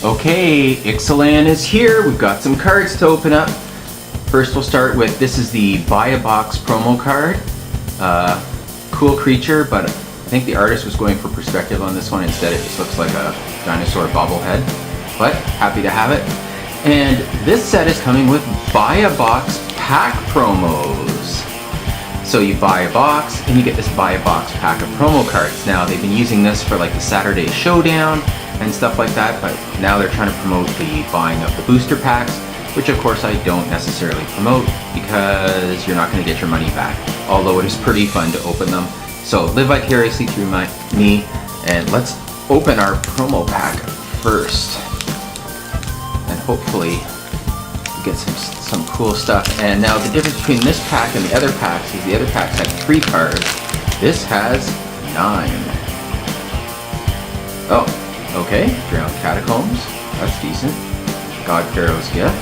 Okay, Ixalan is here. We've got some cards to open up. First we'll start with, this is the Buy a Box promo card. Cool creature, but I think the artist was going for perspective on this one. Instead it just looks like a dinosaur bobblehead, but happy to have it. And this set is coming with Buy a Box pack promos. So you buy a box and you get this Buy a Box pack of promo cards. Now they've been using this for like the Saturday Showdown and stuff like that, but now they're trying to promote the buying of the booster packs, which of course I don't necessarily promote because you're not going to get your money back, although it is pretty fun to open them. So live vicariously through me, and let's open our promo pack first, and hopefully get some cool stuff. And now the difference between this pack and the other packs is the other packs had 3 cards. This has 9. Oh, okay. Drowned Catacombs. That's decent. God Pharaoh's Gift.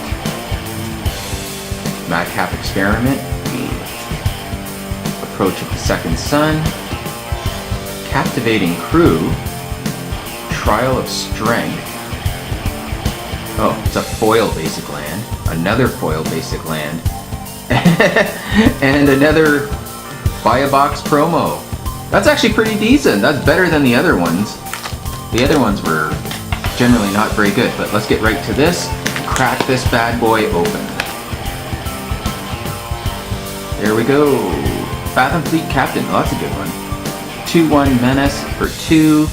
Madcap Experiment. Approach of the Second Sun. Captivating Crew. Trial of Strength. Oh, it's a foil basic land. Another foil basic land. And another Buy a Box promo. That's actually pretty decent. That's better than the other ones. The other ones were generally not very good, but let's get right to this. Crack this bad boy open. There we go. Fathom Fleet Captain. Oh, that's a good one. 2/1 Menace for 2,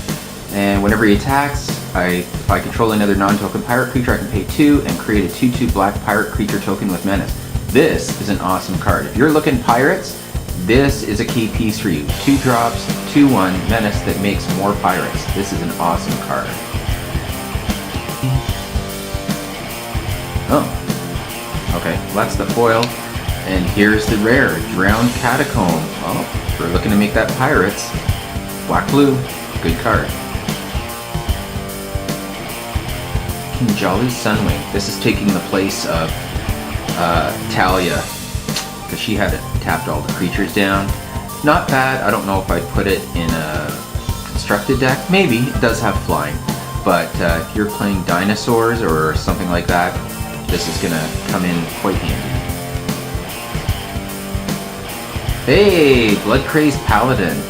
and whenever he attacks, if I control another non-token pirate creature, I can pay 2 and create a 2/2 black pirate creature token with Menace. This is an awesome card. If you're looking pirates, this is a key piece for you. 2 drops, 2/1 Menace that makes more pirates. This is an awesome card. Oh, okay, well, that's the foil. And here's the rare, Drowned Catacomb. Oh, if we're looking to make that pirates, black-blue, good card. King Jolly's Sunwing. This is taking the place of Talia, because she had tapped all the creatures down. Not bad. I don't know if I'd put it in a constructed deck. Maybe. It does have flying. But if you're playing dinosaurs or something like that, this is going to come in quite handy. Hey! Blood Crazed Paladin.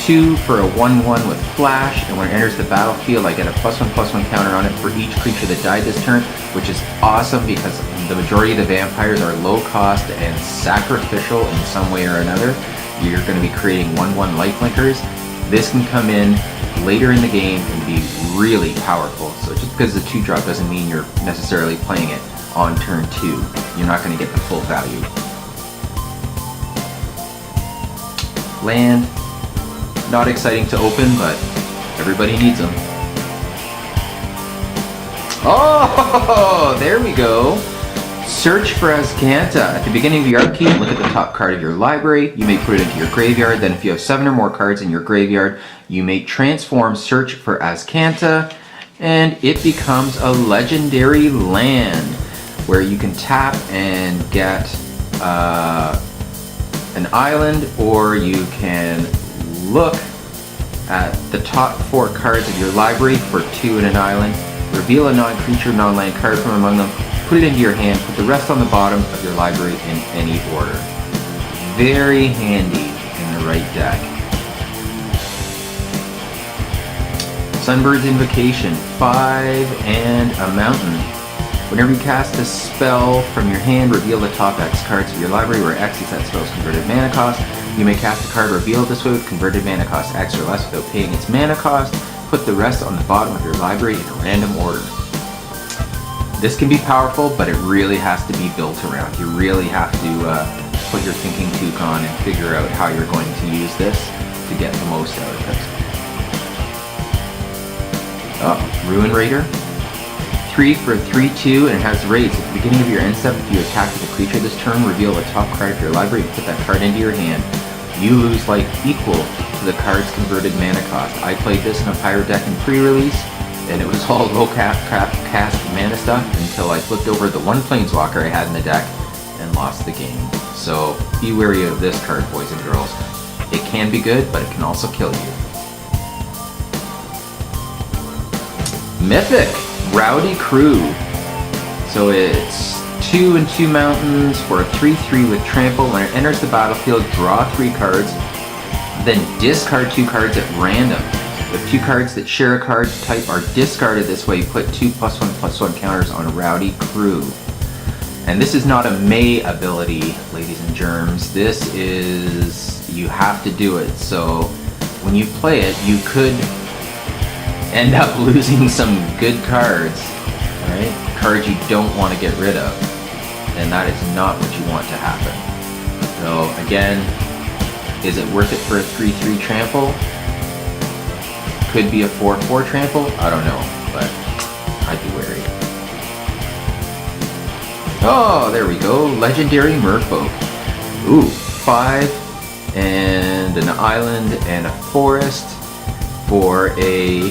2 for a 1/1 with flash, and when it enters the battlefield I get a +1/+1 counter on it for each creature that died this turn, which is awesome because the majority of the vampires are low cost and sacrificial in some way or another. You're going to be creating 1/1 lifelinkers. This can come in later in the game and be really powerful. So just because the 2-drop doesn't mean you're necessarily playing it on turn 2. You're not going to get the full value. Land. Not exciting to open, but everybody needs them. Oh, there we go. Search for Azcanta. At the beginning of your upkeep, look at the top card of your library. You may put it into your graveyard. Then if you have 7 or more cards in your graveyard, you may transform Search for Azcanta, and it becomes a legendary land where you can tap and get an island, or you can look at the top 4 cards of your library for 2 and an island, reveal a non-creature, non-land card from among them, put it into your hand, put the rest on the bottom of your library in any order. Very handy in the right deck. Sunbird's Invocation, 5 and a mountain. Whenever you cast a spell from your hand, reveal the top X cards of your library, where X is that spell's converted mana cost. You may cast a card revealed this way with converted mana cost X or less without paying its mana cost. Put the rest on the bottom of your library in a random order. This can be powerful, but it really has to be built around. You really have to put your thinking toque on and figure out how you're going to use this to get the most out of it. Oh, Ruin Raider. 3 for 3/2, and it has raids. At the beginning of your end step, if you attack with a creature this turn, reveal the top card of your library and put that card into your hand. You lose life equal to the card's converted mana cost. I played this in a pirate deck in pre-release, and it was all low cast mana stuff until I flipped over the 1 planeswalker I had in the deck and lost the game. So be wary of this card, boys and girls. It can be good, but it can also kill you. Mythic! Rowdy Crew. So it's 2 and 2 mountains for a 3/3 with trample. When it enters the battlefield, draw 3 cards, then discard 2 cards at random. If 2 cards that share a card type are discarded this way, put 2 +1/+1 counters on Rowdy Crew. And this is not a May ability, ladies and germs. This is, you have to do it. So when you play it, you could end up losing some good cards, right? Cards you don't want to get rid of. And that is not what you want to happen. So again, is it worth it for a 3/3 trample? Could be a 4/4 trample, I don't know, but I'd be wary. Oh, there we go, Legendary Merfolk. Ooh, 5 and an island and a forest for a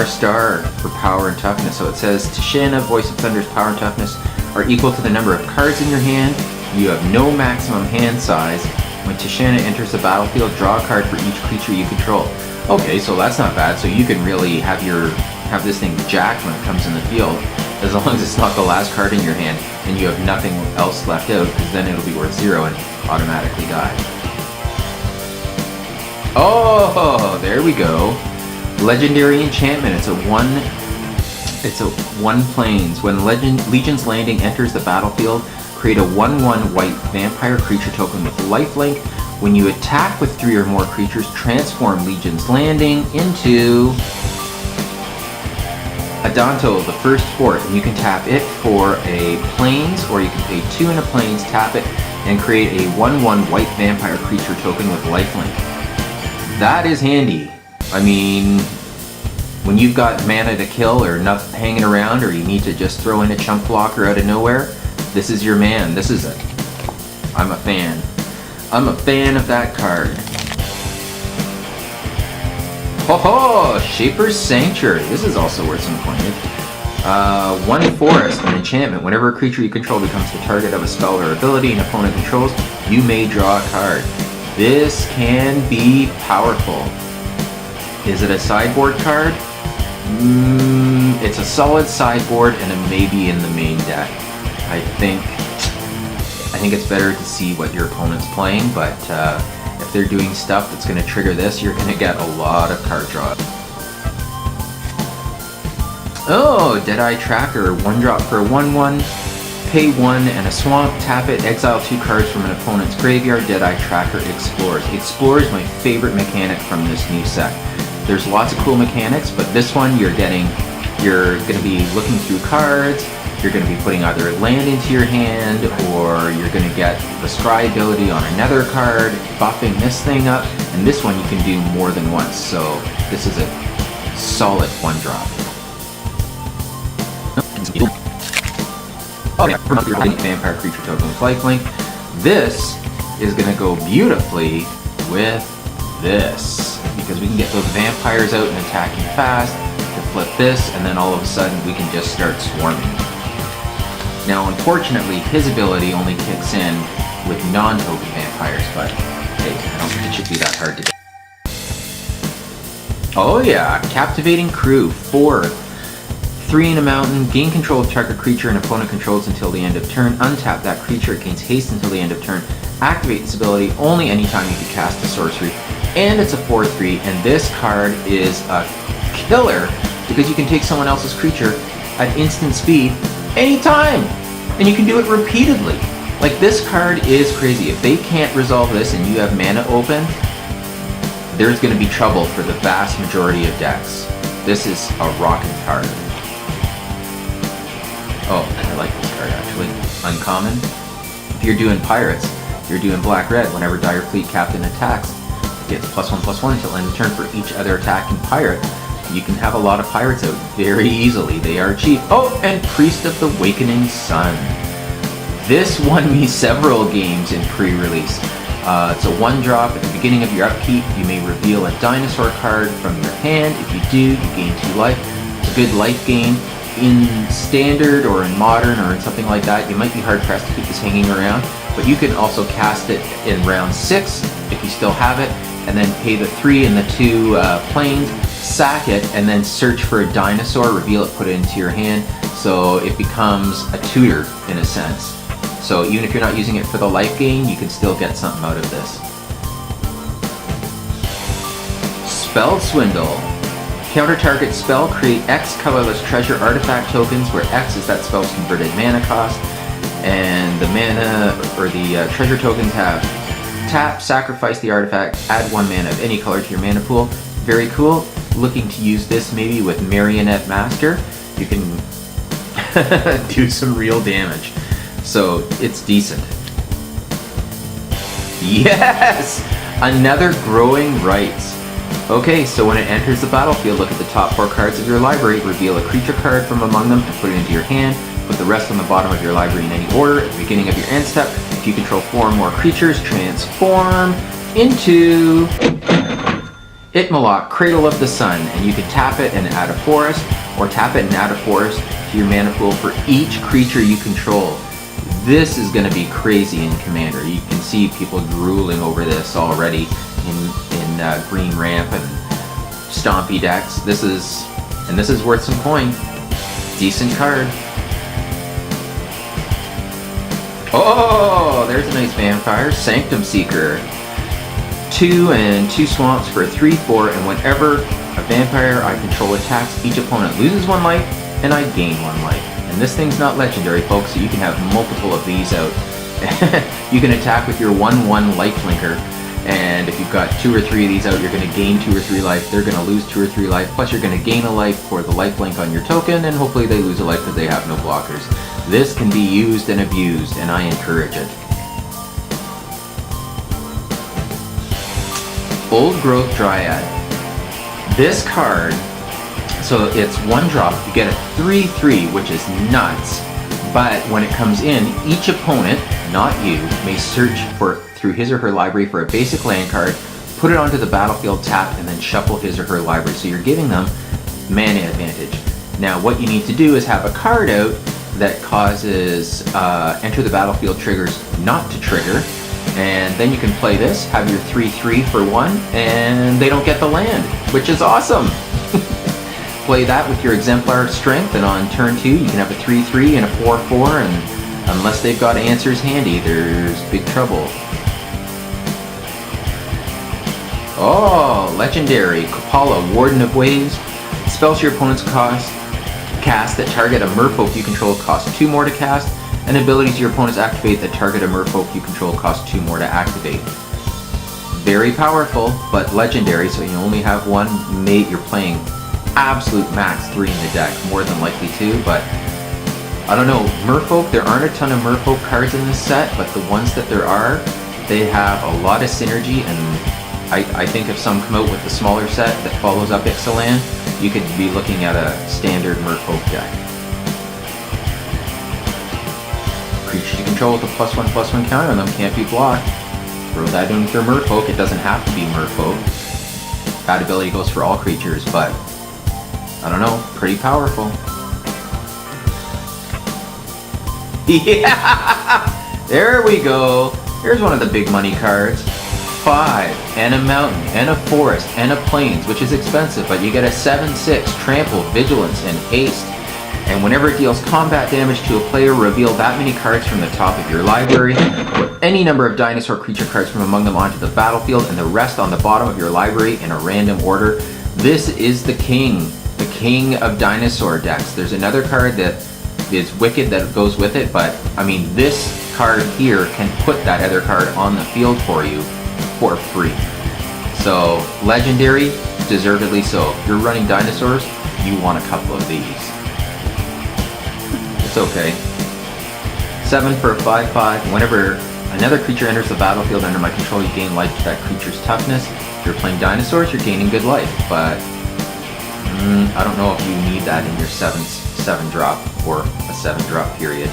star for power and toughness. So it says Tishana, Voice of Thunder's power and toughness are equal to the number of cards in your hand. You have no maximum hand size. When Tishana enters the battlefield, draw a card for each creature you control. Okay, so that's not bad. So you can really have this thing jacked when it comes in the field, as long as it's not the last card in your hand and you have nothing else left out, because then it'll be worth 0 and automatically die. Oh, there we go. Legendary enchantment. It's a 1 plains. When Legion's Landing enters the battlefield, create a 1/1 white vampire creature token with lifelink. When you attack with 3 or more creatures, transform Legion's Landing into Adanto, the first fort, and you can tap it for a plains, or you can pay 2 in a plains, tap it, and create a 1/1 white vampire creature token with lifelink. That is handy. I mean, when you've got mana to kill or nothing hanging around, or you need to just throw in a chump blocker out of nowhere, this is your man. This is it. I'm a fan. I'm a fan of that card. Ho ho! Shaper's Sanctuary. This is also worth some coinage. 1 forest, an enchantment. Whenever a creature you control becomes the target of a spell or ability an opponent controls, you may draw a card. This can be powerful. Is it a sideboard card? It's a solid sideboard and a maybe in the main deck. I think it's better to see what your opponent's playing, but if they're doing stuff that's going to trigger this, you're going to get a lot of card draw. Oh, Deadeye Tracker, 1-drop for a 1/1, pay 1 and a swamp, tap it, exile 2 cards from an opponent's graveyard. Deadeye Tracker explores. Explore is my favorite mechanic from this new set. There's lots of cool mechanics, but this one you're going to be looking through cards. You're going to be putting either a land into your hand, or you're going to get the scry ability on another card, buffing this thing up, and this one you can do more than once, so this is a solid 1-drop. Oh yeah, promote your vampire creature token with lifelink. This is going to go beautifully with this, because we can get those vampires out and attacking fast, to flip this, and then all of a sudden we can just start swarming. Now, unfortunately, his ability only kicks in with non-token vampires, but hey, I don't think it should be that hard to get. Oh yeah, Captivating Crew, 4. 3 in a mountain, gain control of target creature an opponent controls until the end of turn. Untap that creature, it gains haste until the end of turn. Activate this ability only anytime you can cast a sorcery. And it's a 4/3, and this card is a killer, because you can take someone else's creature at instant speed anytime, and you can do it repeatedly. Like, this card is crazy. If they can't resolve this and you have mana open, there's going to be trouble for the vast majority of decks. This is a rocking card. Oh, I like this card actually. Uncommon. If you're doing pirates, you're doing black-red, whenever Dire Fleet Captain attacks, it gets +1/+1 until end of turn for each other attacking pirate. You can have a lot of pirates out very easily. They are cheap. Oh, and Priest of the Awakening Sun. This won me several games in pre-release. It's a 1-drop. At the beginning of your upkeep, you may reveal a dinosaur card from your hand. If you do, you gain 2 life. It's a good life gain. In Standard or in Modern or in something like that, you might be hard-pressed to keep this hanging around, but you can also cast it in round 6 if you still have it, and then pay the 3 and the 2 planes, sack it, and then search for a dinosaur, reveal it, put it into your hand, so it becomes a tutor in a sense. So even if you're not using it for the life gain, you can still get something out of this. Spell Swindle. Counter target spell, create X colorless treasure artifact tokens, where X is that spell's converted mana cost, and the mana or the treasure tokens have tap, sacrifice the artifact, add 1 mana of any color to your mana pool. Very cool. Looking to use this maybe with Marionette Master. You can do some real damage. So it's decent. Yes! Another Growing Rites. Okay, so when it enters the battlefield, look at the top 4 cards of your library, reveal a creature card from among them and put it into your hand. Put the rest on the bottom of your library in any order. At the beginning of your end step, if you control 4 or more creatures, transform into Itmalok, Cradle of the Sun, and you can tap it and add a forest, or tap it and add a forest to your mana pool for each creature you control. This is going to be crazy in Commander. You can see people drooling over this already in Green Ramp and Stompy decks. This is worth some coin. Decent card. Oh, there's a nice vampire. Sanctum Seeker. 2 and 2 swamps for a 3/4, and whenever a vampire I control attacks, each opponent loses 1 life, and I gain 1 life. And this thing's not legendary, folks, so you can have multiple of these out. You can attack with your 1/1 lifelinker, and if you've got 2 or 3 of these out, you're going to gain 2 or 3 life, they're going to lose 2 or 3 life, plus you're going to gain a life for the lifelink on your token, and hopefully they lose a life because they have no blockers. This can be used and abused, and I encourage it. Old Growth Dryad. This card, so it's 1 drop, you get a 3/3, which is nuts, but when it comes in, each opponent, not you, may search through his or her library for a basic land card, put it onto the battlefield tapped, and then shuffle his or her library. So you're giving them mana advantage. Now what you need to do is have a card out that causes enter the battlefield triggers not to trigger, and then you can play this, have your 3/3 for 1, and they don't get the land, which is awesome. Play that with your Exemplar Strength, and on turn 2 you can have a 3/3 and a 4/4, and unless they've got answers handy, there's big trouble. Oh, legendary Kopala, Warden of Waves. Spells your opponent's cast that target a merfolk you control cost 2 more to cast, and abilities your opponents activate that target a merfolk you control cost 2 more to activate. Very powerful, but legendary, so you only have 1 mate. You're playing absolute max 3 in the deck, more than likely 2, but I don't know. Merfolk, there aren't a ton of Merfolk cards in this set, but the ones that there are, they have a lot of synergy, and I think if some come out with the smaller set that follows up Ixalan, you could be looking at a standard Merfolk deck. Creatures you control with a +1/+1 counter on them can't be blocked. Throw that in with your Merfolk. It doesn't have to be Merfolk. That ability goes for all creatures, but I don't know, pretty powerful. Yeah! There we go. Here's one of the big money cards. 5, and a mountain, and a forest, and a plains, which is expensive, but you get a 7/6, trample, vigilance, and haste. And whenever it deals combat damage to a player, reveal that many cards from the top of your library. Put any number of dinosaur creature cards from among them onto the battlefield, and the rest on the bottom of your library in a random order. This is the king of dinosaur decks. There's another card that is wicked that goes with it, but I mean, this card here can put that other card on the field for you for free. So legendary, deservedly so. If you're running dinosaurs, you want a couple of these. It's okay. 7 for a 5/5. Whenever another creature enters the battlefield under my control, you gain life to that creature's toughness. If you're playing dinosaurs, you're gaining good life, but I don't know if you need that in your 7 drop or a 7 drop period.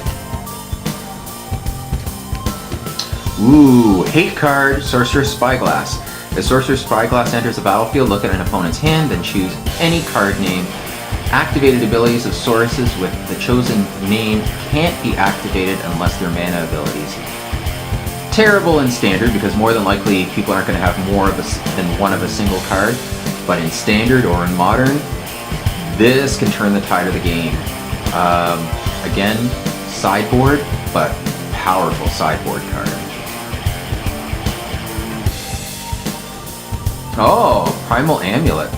Ooh, hate card, Sorcerer's Spyglass. As Sorcerer's Spyglass enters the battlefield, look at an opponent's hand, then choose any card name. Activated abilities of sources with the chosen name can't be activated unless they're mana abilities. Terrible in Standard, because more than likely people aren't going to have more than one of a single card. but in Standard or in Modern, this can turn the tide of the game. Again, sideboard, but powerful sideboard card. Oh, Primal Amulet.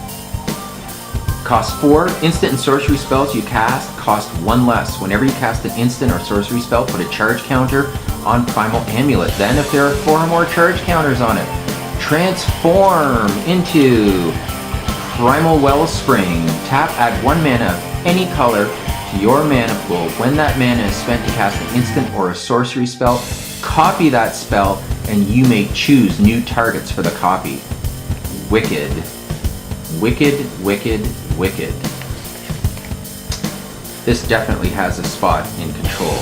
Costs 4. Instant and sorcery spells you cast cost 1 less. Whenever you cast an instant or sorcery spell, put a charge counter on Primal Amulet. Then if there are 4 or more charge counters on it, transform into Primal Wellspring. Tap, add 1 mana of any color to your mana pool. When that mana is spent to cast an instant or a sorcery spell, copy that spell and you may choose new targets for the copy. Wicked. Wicked, wicked, wicked. This definitely has a spot in Control,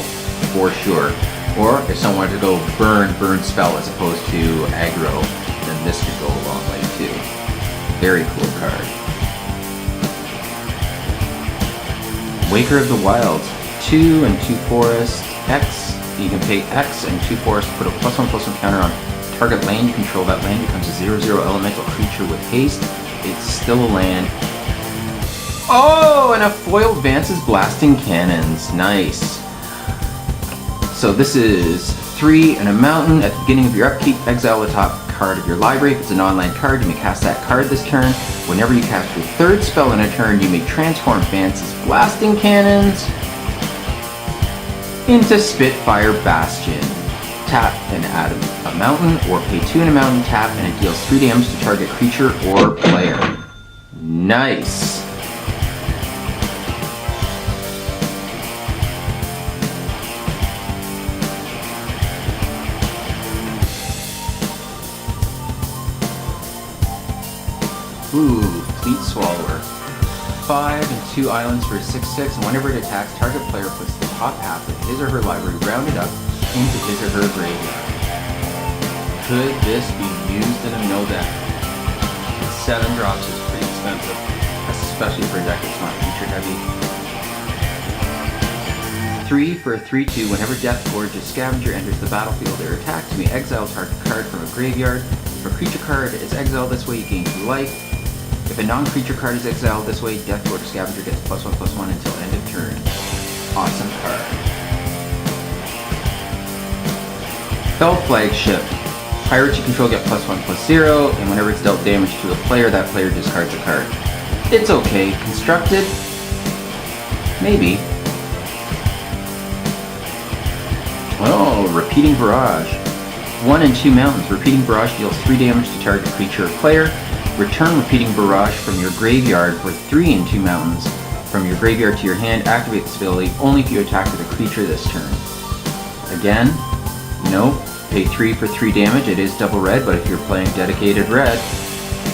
for sure. Or if someone wanted to go burn spell as opposed to aggro, then this could go a long way too. Very cool card. Waker of the Wilds. 2 and 2 forest, X. You can pay X and 2 forest, put a +1/+1 counter on target land you control. That land becomes a 0/0 elemental creature with haste. It's still a land. Oh, and a foil advances blasting cannons. Nice. So this is 3 and a mountain. At the beginning of your upkeep, exile the top card of your library. If it's a non-land card, you may cast that card this turn. Whenever you cast your 3rd spell in a turn, you may transform Vance's blasting cannons into Spitfire Bastion. Tap and add a mountain, or pay 2 and a mountain, tap, and it deals 3 damage to target creature or player. Nice. Ooh, Fleet Swallower. 5 and 2 islands for 6/6, and whenever it attacks, target player puts the top half of his or her library rounded up into his or her graveyard. Could this be used in a mill deck? 7 drops is pretty expensive, especially for a deck that's not feature heavy. 3 for a 3/2, whenever Death Gorge's Scavenger enters the battlefield or attacks, you may exile target card from a graveyard. If a creature card is exiled this way, you gain 2 life. If a non-creature card is exiled this way, Death Gorge's Scavenger gets +1/+1 until end of turn. Awesome card. Fell Flagship. Pirates you control get +1/+0, and whenever it's dealt damage to a player, that player discards a card. It's okay. Constructed? Maybe. Oh, Repeating Barrage. 1 and 2 mountains. Repeating Barrage deals 3 damage to target creature or player. Return Repeating Barrage from your graveyard for 3 and 2 mountains. From your graveyard to your hand, activate this ability only if you attack with a creature this turn. Again, no. Pay 3 for 3 damage. It is double red, but if you're playing dedicated red,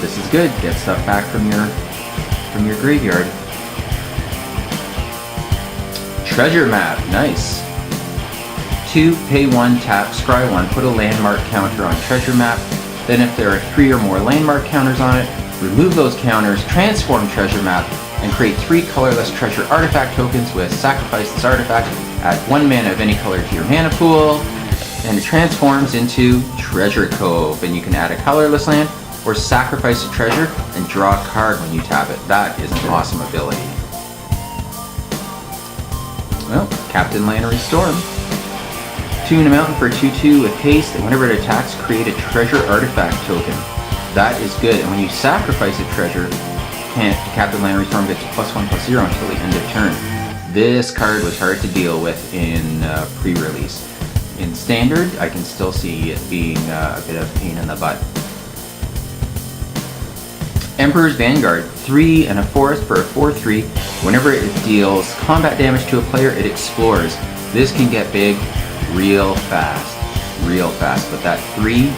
this is good. Get stuff back from your graveyard. Treasure Map. Nice. 2, pay 1, tap, scry 1, put a landmark counter on Treasure Map. Then if there are 3 or more landmark counters on it, remove those counters, transform Treasure Map, and create 3 colorless treasure artifact tokens with sacrifice this artifact, add 1 mana of any color to your mana pool, and it transforms into Treasure Cove. And you can add a colorless land, or sacrifice a treasure and draw a card when you tap it. That is an awesome ability. Well, Captain Lannery Storm. 2 in a mountain for a 2/2 with haste, and whenever it attacks, create a treasure artifact token. That is good, and when you sacrifice a treasure, Captain Lannery Storm gets +1/+0 until the end of turn. This card was hard to deal with in pre-release. In Standard, I can still see it being a bit of a pain in the butt. Emperor's Vanguard. 3 and a forest for a 4/3. Whenever it deals combat damage to a player, it explores. This can get big real fast, but that 3